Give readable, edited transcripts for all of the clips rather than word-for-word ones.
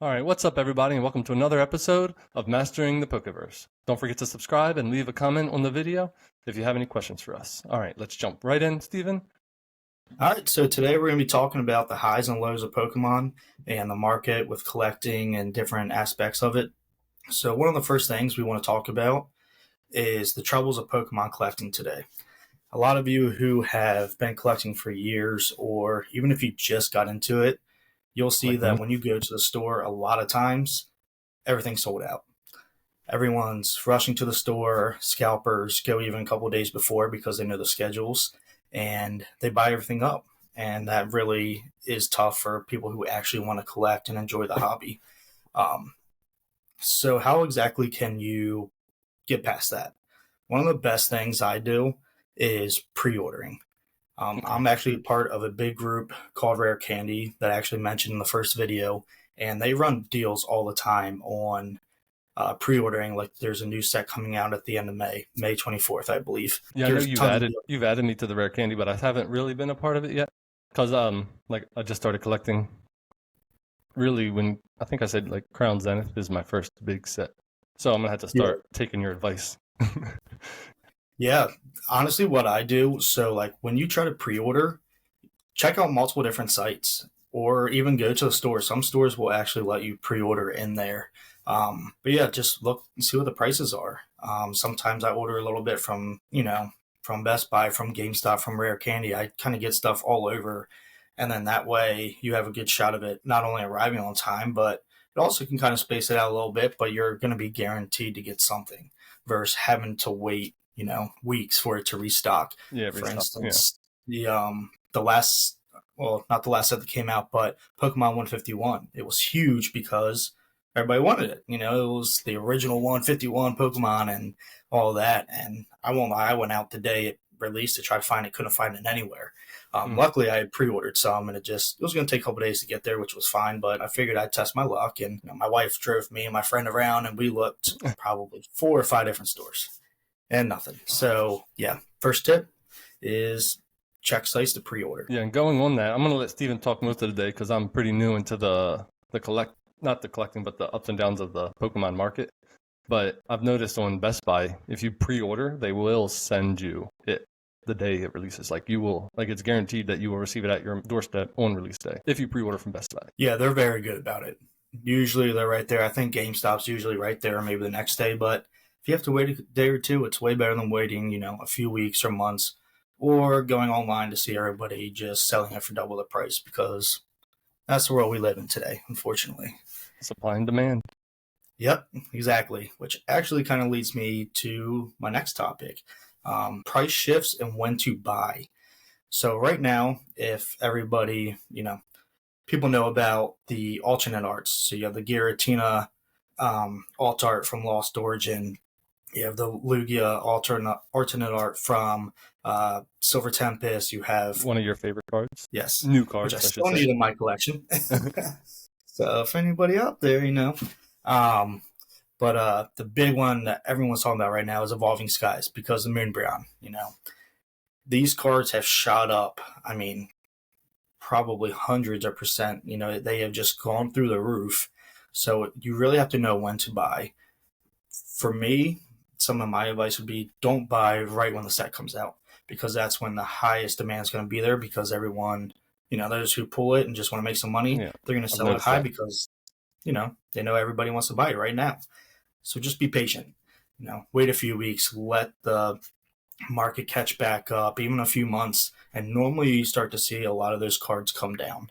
All right, what's up, everybody, and welcome to another episode of Mastering the Pokeverse. Don't forget to subscribe and leave a comment on the video if you have any questions for us. All right, let's jump right in, Steven. All right, so today we're going to be talking about the highs and lows of Pokemon and the market with collecting and different aspects of it. So, one of the first things we want to talk about is the troubles of Pokemon collecting today. A lot of you who have been collecting for years, or even if you just got into it, you'll see Like me. that when you go to the store, a lot of times everything's sold out. Everyone's rushing to the store. Scalpers go even a couple of days before because they know the schedules and they buy everything up. And that really is tough for people who actually want to collect and enjoy the hobby. Um, so, how exactly can you get past that? One of the best things I do is pre ordering. Okay. I'm actually part of a big group called Rare Candy that I actually mentioned in the first video, and they run deals all the time on pre-ordering. Like there's a new set coming out at the end of May 24th, I believe. Yeah, I know There's you've tons of added deals. you've added me to the rare candy, but I haven't really been a part of it yet. Cause like I just started collecting. Really, when I think I said like Crown Zenith is my first big set, so I'm gonna have to Yeah. start taking your advice. Yeah. Honestly, what I do, so like when you try to pre-order, check out multiple different sites or even go to the store. Some stores will actually let you pre-order in there. But yeah, just look and see what the prices are. Sometimes I order a little bit from, from Best Buy, from GameStop, from Rare Candy. I kind of get stuff all over. And then that way you have a good shot of it not only arriving on time, but it also can kind of space it out a little bit, but you're going to be guaranteed to get something versus having to wait, weeks for it to restock. Yeah, For restock. Yeah. instance, the last, well, not the last set that came out, but Pokemon 151. It was huge because everybody wanted it. It was the original 151 Pokemon and all that. And I won't lie, I went out the day it released to try to find it, couldn't find it anywhere. Mm. Luckily, I had pre-ordered some, and it was going to take a couple days to get there, which was fine. But I figured I'd test my luck, and my wife drove me and my friend around, and we looked probably 4 or 5 different stores, and nothing. So yeah, first tip is check sites to pre-order. Yeah, and going on that, I'm gonna let Steven talk most of the day because I'm pretty new into the collect not the collecting, but the ups and downs of the Pokemon market. But I've noticed on Best Buy, if you pre-order, they will send you it the day it releases. Like you will, like it's guaranteed that you will receive it at your doorstep on release day if you pre-order from Best Buy. Yeah, they're very good about it. Usually they're right there. I think GameStop's usually right there, maybe the next day. But if you have to wait a day or two, it's way better than waiting, a few weeks or months, or going online to see everybody just selling it for double the price because that's the world we live in today, unfortunately. Supply and demand. Yep, exactly. Which actually kind of leads me to my next topic, price shifts and when to buy. So, right now, if everybody, people know about the alternate arts. So you have the Giratina alt art from Lost Origin. You have the Lugia alternate art from Silver Tempest. You have, One of your favorite cards, yes, new which I cards, I should still say. need in my collection. So if anybody out there, Um, but the big one that everyone's talking about right now is Evolving Skies because of Moonbreon. These cards have shot up. I mean, probably hundreds of percent. They have just gone through the roof. So you really have to know when to buy. For me, some of my advice would be don't buy right when the set comes out because that's when the highest demand is going to be there because everyone, those who pull it and just want to make some money, Yeah, they're going to I've sell it noticed high that. because, they know everybody wants to buy it right now. So just be patient. Wait a few weeks, let the market catch back up, even a few months, and normally you start to see a lot of those cards come down.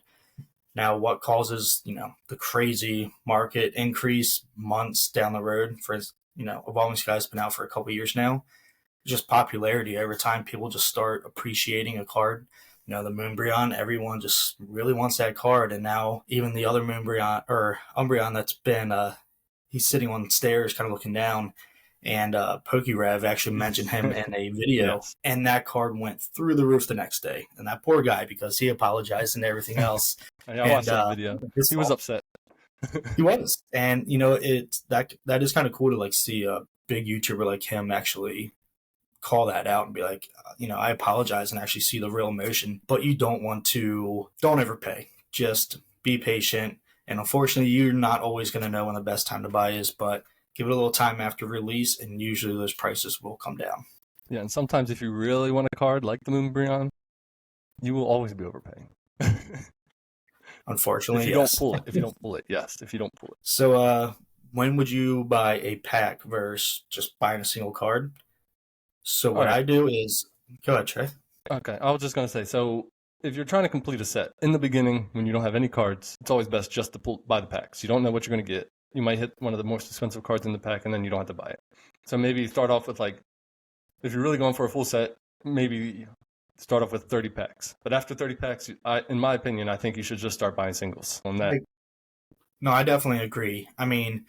Now, what causes the crazy market increase months down the road? For Evolving Skies has been out for a couple of years now. Just popularity over time. People just start appreciating a card. The Moonbreon, everyone just really wants that card, and now even the other Moonbreon or Umbreon that's been he's sitting on the stairs, kind of looking down, and Pokerev actually mentioned him in a video, Yes. and that card went through the roof the next day. And that poor guy, because he apologized and everything else, I and watched that video. his He was fault. upset. He was, and it's that is kind of cool to like see a big YouTuber like him actually call that out and be like, I apologize and actually see the real emotion. But you don't want to, don't overpay. Just be patient And unfortunately, you're not always going to know when the best time to buy is, but give it a little time after release, and usually those prices will come down. Yeah, and sometimes if you really want a card like the Moonbreon, you will always be overpaying. Unfortunately, if you yes. don't pull it. If you don't pull it, yes. If you don't pull it. So, when would you buy a pack versus just buying a single card? So what I do is, go ahead, Trey. Okay, I was just gonna say, so if you're trying to complete a set in the beginning when you don't have any cards, it's always best just to buy the packs. You don't know what you're gonna get. You might hit one of the most expensive cards in the pack, and then you don't have to buy it. So maybe start off with like, if you're really going for a full set, maybe start off with 30 packs. But after 30 packs, in my opinion, I think you should just start buying singles on that. No, I definitely agree. I mean,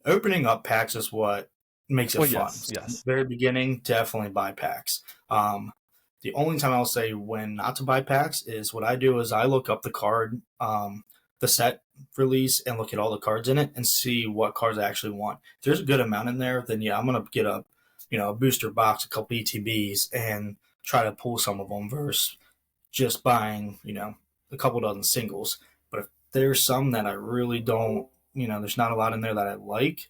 opening up packs is what makes it fun. Yes. Very beginning, definitely buy packs. The only time I'll say when not to buy packs is what I do is I look up the card, the set release, and look at all the cards in it and see what cards I actually want. If there's a good amount in there, then yeah, I'm gonna get a booster box, a couple ETBs, and try to pull some of them versus just buying a couple dozen singles. But if there's some that I really don't, there's not a lot in there that I like,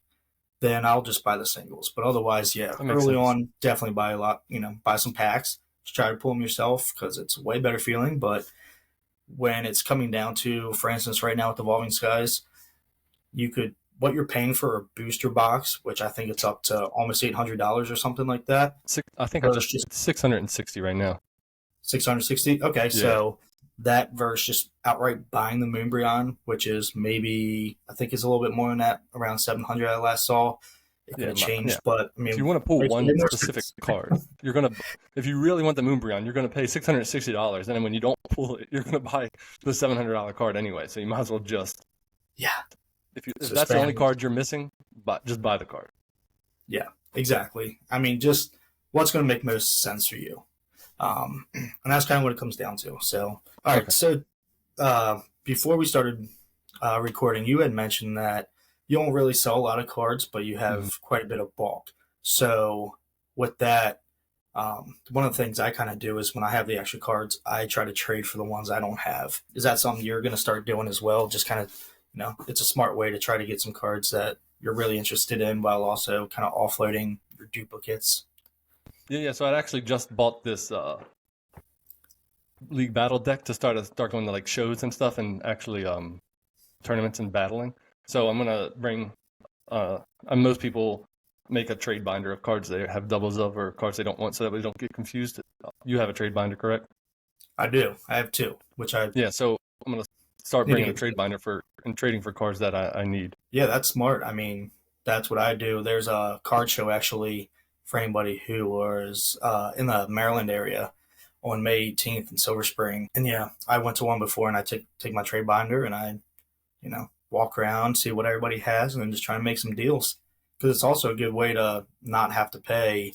then I'll just buy the singles. But otherwise, yeah, early on, definitely buy a lot, buy some packs. Just try to pull them yourself because it's a way better feeling. But when it's coming down to, for instance, right now with Evolving Skies, what you're paying for a booster box, which I think it's up to almost $800 or something like that. I think it's 660 right now. 660? Okay, yeah. So that versus just outright buying the Moonbreon, which is maybe, I think it's a little bit more than that, around 700 I last saw. It could have changed, but I mean, if you want to pull one specific card, if you really want the Moonbreon, you're gonna pay $660, and then when you don't pull it, you're gonna buy the $700 card anyway. So you might as well just If that's the only card you're missing, just buy the card. Yeah, exactly. I mean, just what's going to make most sense for you. And that's kind of what it comes down to. So, all right. So, before we started recording, you had mentioned that you don't really sell a lot of cards, but you have quite a bit of bulk. So, with that, one of the things I kind of do is when I have the extra cards, I try to trade for the ones I don't have. Is that something you're going to start doing as well? Just kind of, it's a smart way to try to get some cards that you're really interested in while also kind of offloading your duplicates. Yeah. So I actually just bought this League Battle deck to start going to like shows and stuff, and actually tournaments and battling. So I'm gonna bring. Most people make a trade binder of cards they have doubles of or cards they don't want, so that we don't get confused. You have a trade binder, correct? I do. I have two, which I So I'm gonna start bringing a trade binder and trading for cards that I need. Yeah, that's smart. I mean, that's what I do. There's a card show actually for anybody who was in the Maryland area on May 18th in Silver Spring. And yeah, I went to one before, and I take my trade binder and I, walk around, see what everybody has, and then just try to make some deals. Because it's also a good way to not have to pay,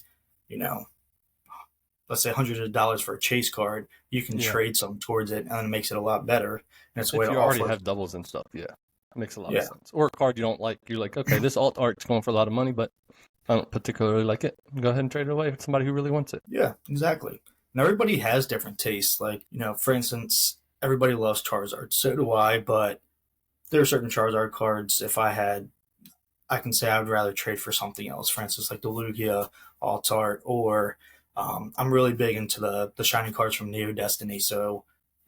let's say hundreds of dollars for a chase card. You can trade some towards it, and it makes it a lot better. And it's a way if you already have doubles and stuff, it makes a lot of sense. Or a card you don't like, you're like, okay, this alt art's going for a lot of money, but I don't particularly like it. Go ahead and trade it away with somebody who really wants it. Yeah, exactly. Now, everybody has different tastes. Like, for instance, everybody loves Charizard. So do I, but there are certain Charizard cards, I can say I would rather trade for something else. For instance, like the Lugia alt art, or I'm really big into the shiny cards from Neo Destiny. So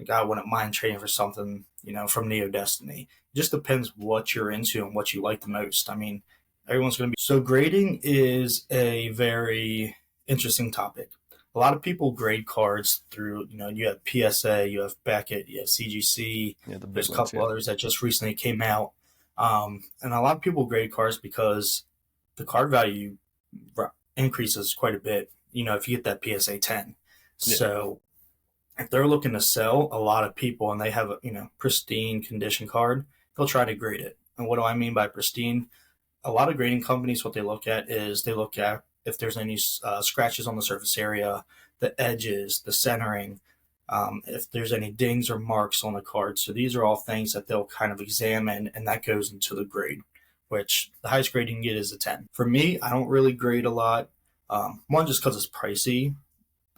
I wouldn't mind trading for something, from Neo Destiny. It just depends what you're into and what you like the most. I mean, everyone's going to be. So grading is a very interesting topic. A lot of people grade cards through, you have PSA, you have Beckett, you have CGC. There's a couple others that just recently came out. And a lot of people grade cards because the card value increases quite a bit, if you get that PSA 10. Yeah. So if they're looking to sell, a lot of people, and they have a, pristine condition card, they'll try to grade it. And what do I mean by pristine? A lot of grading companies, what they look at is they look at if there's any scratches on the surface area, the edges, the centering, if there's any dings or marks on the card. So these are all things that they'll kind of examine, and that goes into the grade, which the highest grade you can get is a 10. For me, I don't really grade a lot. One, just because it's pricey.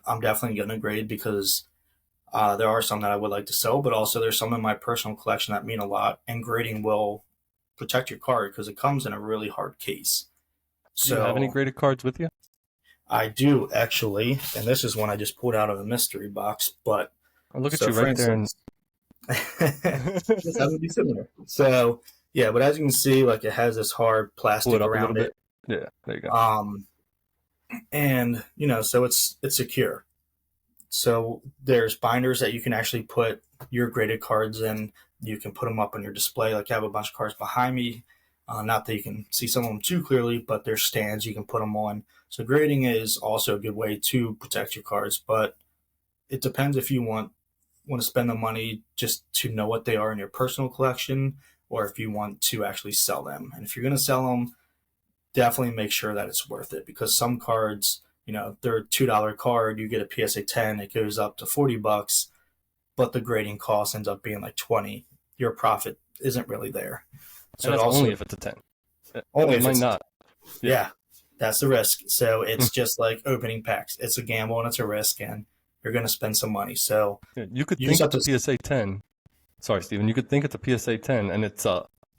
I'm definitely going to grade because There are some that I would like to sell, but also there's some in my personal collection that mean a lot, and grading will protect your card because it comes in a really hard case. Do you have any So graded cards with you? I do actually, and this is one I just pulled out of a mystery box. But Oh, look at so, you for right there. And instance, just happen to be similar. So yeah, but as you can see, like it has this hard pull plastic it up a little around bit. it, Yeah, there you go. and so it's secure. So there's binders that you can actually put your graded cards in. You can put them up on your display. Like I have a bunch of cards behind me. Not that you can see some of them too clearly, but there's stands you can put them on. So grading is also a good way to protect your cards, but it depends if you want to spend the money just to know what they are in your personal collection, or if you want to actually sell them. And if you're going to sell them, definitely make sure that it's worth it, because some cards, they're a $2 card, you get a PSA 10, it goes up to $40, but the grading cost ends up being like 20. Your profit isn't really there. And So it that's also only if it's a 10. only It if might it's not. yeah, that's the risk. So it's just like opening packs. It's a gamble and it's a risk, and you're going to spend some money. So Yeah, you could you think just have it's to a PSA 10. Sorry, Steven. You could think it's a PSA 10 and it's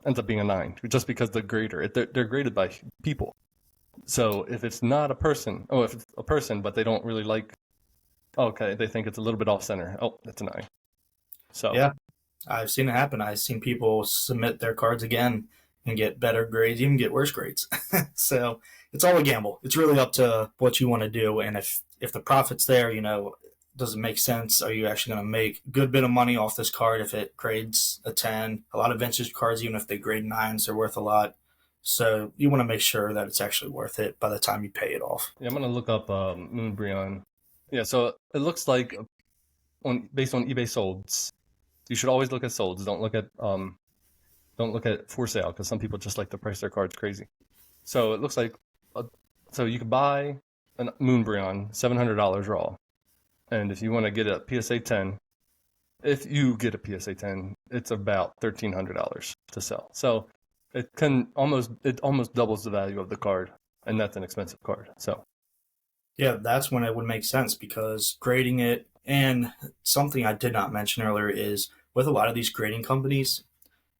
ends up being a 9 just because the grader. They're graded by people. So if it's not a person, if it's a person, but they don't really like, okay, they think it's a little bit off center. Oh, it's a 9. So yeah, I've seen it happen. I've seen people submit their cards again and get better grades, even get worse grades. So it's all a gamble. It's really up to what you want to do, and if the profit's there, does it make sense? Are you actually going to make a good bit of money off this card if it grades a 10? A lot of vintage cards, even if they grade 9s, they're worth a lot. So you want to make sure that it's actually worth it by the time you pay it off. yeah, I'm gonna look up Moonbryon. Yeah, so it looks like based on eBay solds. You should always look at solds. Don't look at for sale, because some people just like to price their cards crazy. So it looks like so you could buy a Moonbryon $700 raw, and if you want to get a PSA 10, if you get a PSA 10, it's about $1,300 to sell. So it almost doubles the value of the card, and that's an expensive card. So Yeah, that's when it would make sense, because grading it, and something I did not mention earlier is with a lot of these grading companies,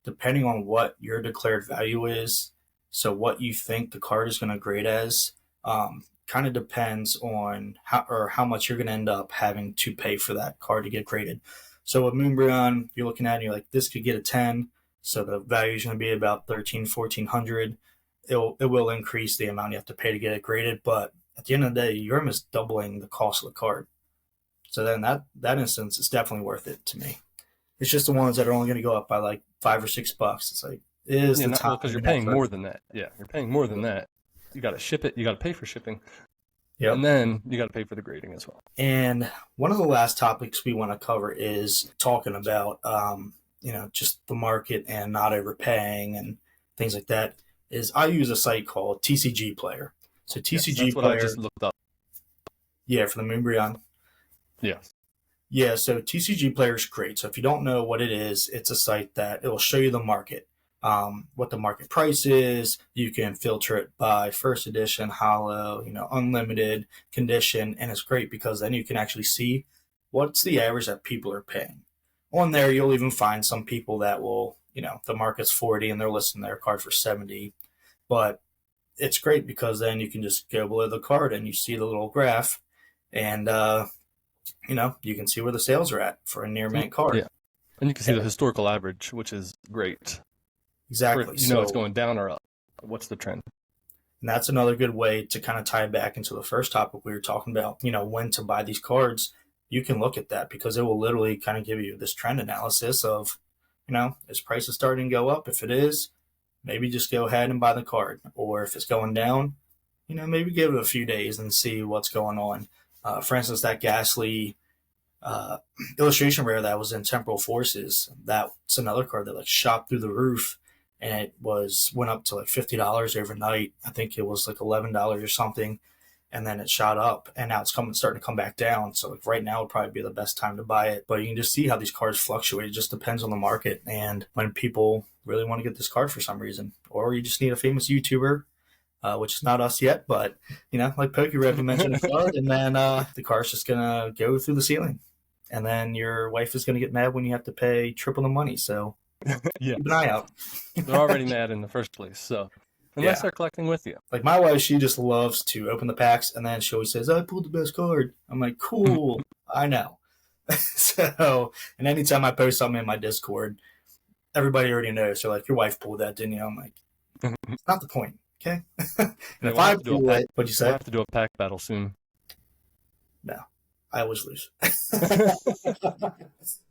depending on what your declared value is, so what you think the card is going to grade as, kind of depends on how much you're going to end up having to pay for that card to get graded. So with Moonbryon, you're looking at it and you're like, this could get a 10, so the value is going to be about 1,300-1,400. It will increase the amount you have to pay to get it graded, but at the end of the day, you're almost doubling the cost of the card. So then that instance is definitely worth it to me. It's just the ones that are only going to go up by like $5 or $6. It's like, is yeah, the time because you're and paying effort. more than that. Yeah, you're paying more than that. You got to ship it. You got to pay for shipping, Yep. and then you got to pay for the grading as well. And one of the last topics we want to cover is talking about, just the market and not overpaying and things like that. Is I use a site called TCG Player. So Yes, TCG that's what I Player, just looked up. yeah, for the Moonbryon. Yes. Yeah, so TCG Player is great. So if you don't know what it is, it's a site that it will show you the market, what the market price is. You can filter it by first edition, hollow, unlimited, condition, and it's great because then you can actually see what's the average that people are paying. On there, you'll even find some people that will, the market's 40 and they're listing their card for 70, but it's great because then you can just go below the card and you see the little graph, and you can see where the sales are at for a near mint card. Yeah, and you can see the historical average, which is great. Exactly. It's going down or up. What's the trend? And that's another good way to kind of tie back into the first topic we were talking about, when to buy these cards. You can look at that because it will literally kind of give you this trend analysis of, is prices starting to go up? If it is, maybe just go ahead and buy the card. Or if it's going down, maybe give it a few days and see what's going on. For instance, that Ghastly illustration rare that was in Temporal Forces, that's another card that shot through the roof, and it went up to like $50 overnight. I think it was like $11 or something, and then it shot up, and now it's starting to come back down. So right now would probably be the best time to buy it. But you can just see how these cards fluctuate. It just depends on the market and when people really want to get this card for some reason, or you just need a famous YouTuber. Which is not us yet, but like PokeRev mentioned a card, and then the card's just gonna go through the ceiling. and then your wife is going to get mad when you have to pay triple the money. So Yeah, keep an eye out. they're already mad in the first place. So unless Yeah. they're collecting with you. Like my wife, she just loves to open the packs, and then she always says, "I pulled the best card." I'm like, "Cool, I know." So, and anytime I post something in my Discord, everybody already knows. They're like, "Your wife pulled that, didn't you?" I'm like, "It's not the point, okay?" And Yeah, if we'll I have to do a pull pack. it, what'd you We'll say? have to do a pack battle soon. No, I always lose.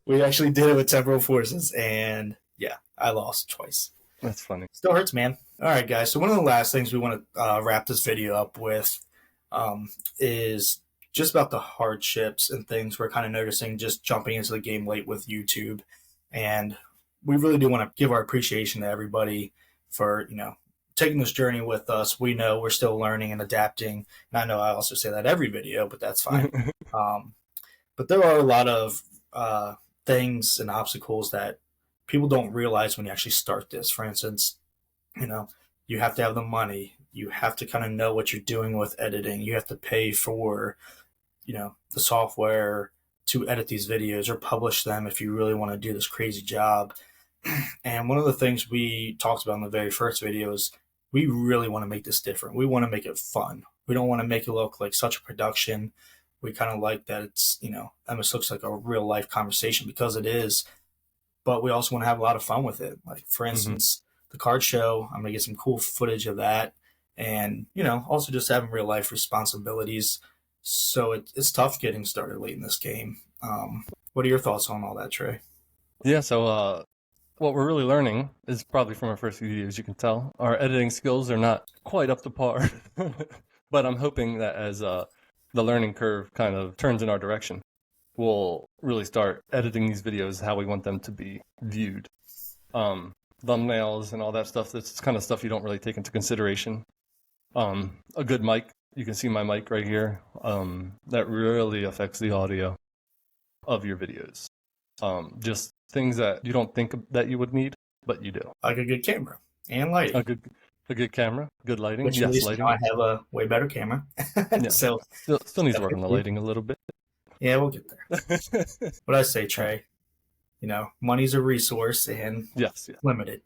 We actually did it with Temporal Forces, and yeah, I lost twice. That's funny. Still hurts, man. All right, guys. So one of the last things we want to wrap this video up with is just about the hardships and things we're kind of noticing just jumping into the game late with YouTube. And we really do want to give our appreciation to everybody for, taking this journey with us. We know we're still learning and adapting. And I know I also say that every video, but that's fine. But there are a lot of things and obstacles that people don't realize when you actually start this. For instance, you have to have the money. You have to kind of know what you're doing with editing. You have to pay for, the software to edit these videos or publish them if you really want to do this crazy job. And one of the things we talked about in the very first video is we really want to make this different. We want to make it fun. We don't want to make it look like such a production. We kind of like that it's, almost looks like a real life conversation because it is. But we also want to have a lot of fun with it. Like, for instance, the card show, I'm going to get some cool footage of that. And, also just having real life responsibilities. So it's tough getting started late in this game. What are your thoughts on all that, Trey? Yeah, so what we're really learning is probably from our first few videos, you can tell. Our editing skills are not quite up to par. But I'm hoping that as the learning curve kind of turns in our direction, we'll really start editing these videos how we want them to be viewed. Thumbnails and all that stuff, that's kind of stuff you don't really take into consideration. A good mic, you can see my mic right here, that really affects the audio of your videos. Just things that you don't think that you would need, but you do. Like a good camera and lighting. A good camera, good lighting. Which at least lighting. now I have a way better camera. Yeah. So still needs work on the lighting a little bit. yeah, we'll get there. What I say, Trey, money's a resource and Yes. limited.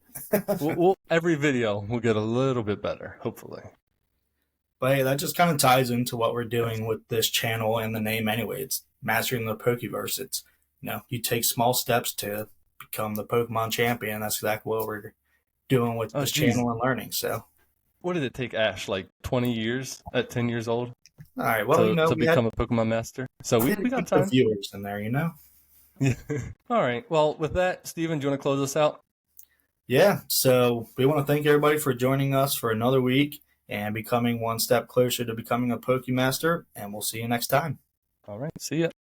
Every video will get a little bit better, hopefully. But hey, that just kind of ties into what we're doing with this channel and the name anyway. It's Mastering the Pokeverse. It's, you take small steps to become the Pokemon champion. That's exactly what we're doing with this channel and learning. So what did it take Ash, like 20 years at 10 years old? All right, well, to become a Pokemon master? So we got time. Viewers in there, Yeah. All right. Well, with that, Steven, do you want to close us out? Yeah. So we want to thank everybody for joining us for another week and becoming one step closer to becoming a Pokemaster. And we'll see you next time. All right. See ya.